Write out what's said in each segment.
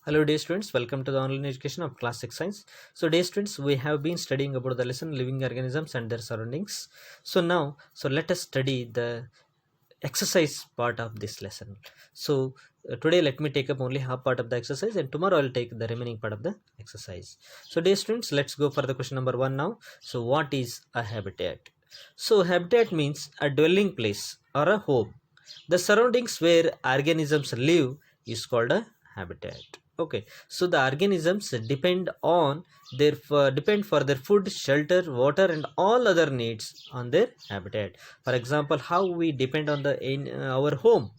Hello dear students, welcome to the online education of class 6 science. So dear students, we have been studying about the lesson living organisms and their surroundings. So let us study the exercise part of this lesson. Today let me take up only half part of the exercise, and tomorrow I'll take the remaining part of the exercise. So dear students, let's go for the question number 1 now. So what is a habitat? So habitat means a dwelling place or a home. The surroundings where organisms live is called a habitat. Okay, so the organisms depend for their food, shelter, water, and all other needs on their habitat. For example, how we depend on our home.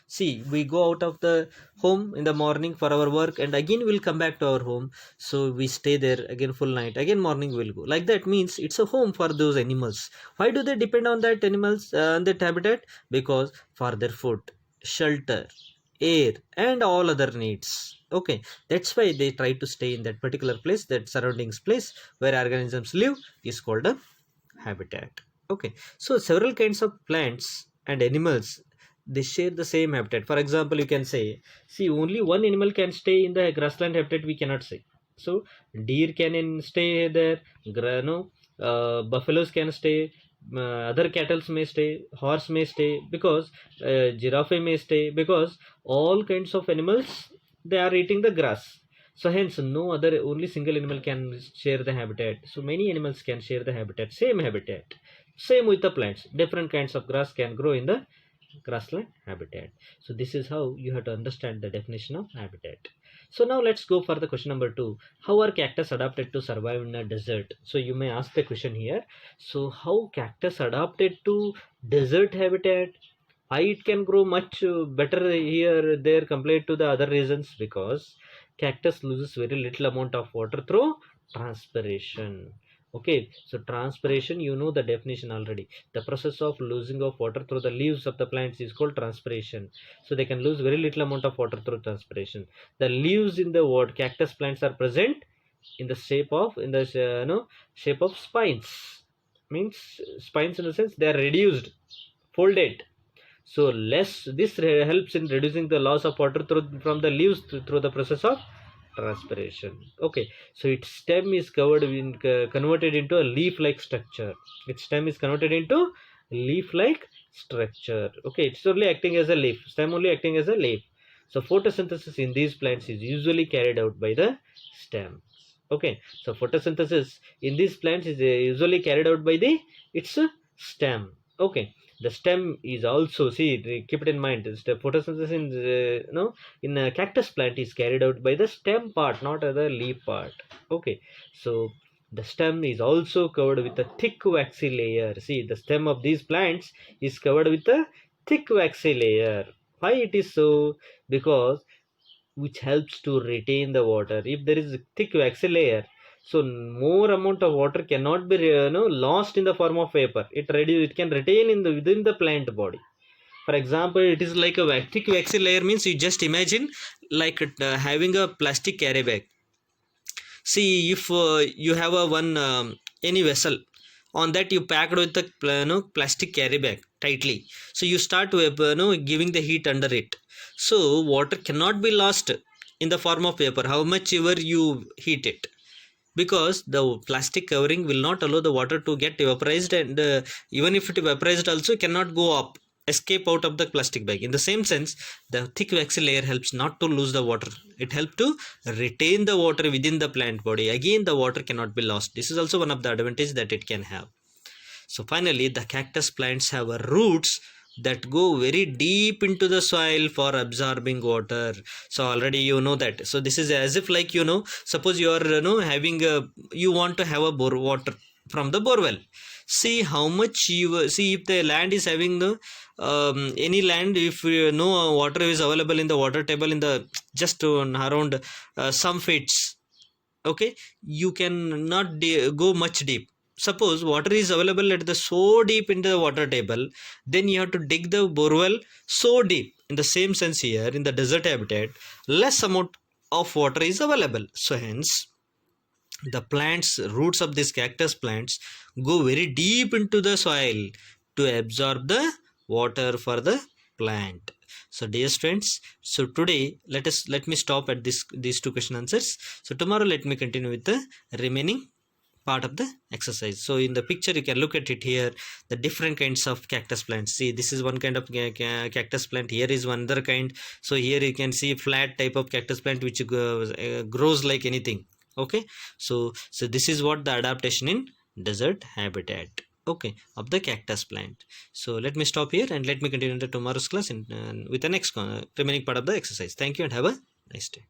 See, we go out of the home in the morning for our work, and again we'll come back to our home. So we stay there again full night. Again morning we'll go. Like that means it's a home for those animals. Why do they depend on that animals on that habitat? Because for their food, shelter, air, and all other needs. Okay, that's why they try to stay in that particular place, that surroundings place where organisms live is called a habitat. Okay, so several kinds of plants and animals, they share the same habitat. For example, you can say, see, only one animal can stay in the grassland habitat, we cannot say. So deer can stay there, no, buffaloes can stay, other cattle may stay, horse may stay, because giraffe may stay, because all kinds of animals, they are eating the grass. So hence no other, only single animal can share the habitat. So many animals can share the habitat, same habitat. Same with the plants, different kinds of grass can grow in the grassland habitat. So this is how you have to understand the definition of habitat. So now let's go for the question number 2. How are cactus adapted to survive in a desert? So you may ask the question here. So how cactus adapted to desert habitat? Why it can grow much better here there compared to the other regions? Because cactus loses very little amount of water through transpiration. Okay, so transpiration, you know the definition already. The process of losing of water through the leaves of the plants is called transpiration. So they can lose very little amount of water through transpiration. The leaves in the wood cactus plants are present in the shape of spines. Means spines in the sense they are reduced, folded. So less, this helps in reducing the loss of water from the leaves through the process of transpiration. Okay, so its stem is converted into a leaf-like structure. Its stem is converted into leaf-like structure. Okay, it's only acting as a leaf. Stem only acting as a leaf. So photosynthesis in these plants is usually carried out by the stem. Okay, so photosynthesis in these plants is usually carried out by the its stem. Okay, the stem is also, see, keep it in mind, the photosynthesis in a cactus plant is carried out by the stem part, not the leaf part. Okay, so the stem is also covered with a thick waxy layer. See, the stem of these plants is covered with a thick waxy layer. Why it is so? Because which helps to retain the water. If there is a thick waxy layer, so more amount of water cannot be lost in the form of vapor. It can retain in the within the plant body. For example, it is like a thick waxy layer means, you just imagine like having a plastic carry bag. See, if you have a one any vessel, on that you packed with the plastic carry bag tightly, so you start to giving the heat under it. So water cannot be lost in the form of vapor how much ever you heat it, because the plastic covering will not allow the water to get vaporized, and even if it vaporized also cannot go up, escape out of the plastic bag. In the same sense, the thick waxy layer helps not to lose the water, it helps to retain the water within the plant body. Again, the water cannot be lost. This is also one of the advantages that it can have. So finally, the cactus plants have roots that go very deep into the soil for absorbing water. So already you know that. So this is as if like, suppose you are having a, you want to have a bore water from the borewell. See how much you see, if the land is having the any land, if no water is available in the water table in the just around some feet, okay, you can not go much deep. Suppose water is available at the so deep into the water table, then you have to dig the borewell so deep. In the same sense here, in the desert habitat, less amount of water is available, so hence the plants, roots of these cactus plants go very deep into the soil to absorb the water for the plant. So dear students, so today let me stop at these two question answers. So tomorrow let me continue with the remaining part of the exercise. So in the picture you can look at it here, the different kinds of cactus plants. See, this is one kind of cactus plant, here is one other kind. So here you can see flat type of cactus plant which grows like anything. Okay, so this is what the adaptation in desert habitat, okay, of the cactus plant. So let me stop here and let me continue the tomorrow's class with the next remaining part of the exercise. Thank you and have a nice day.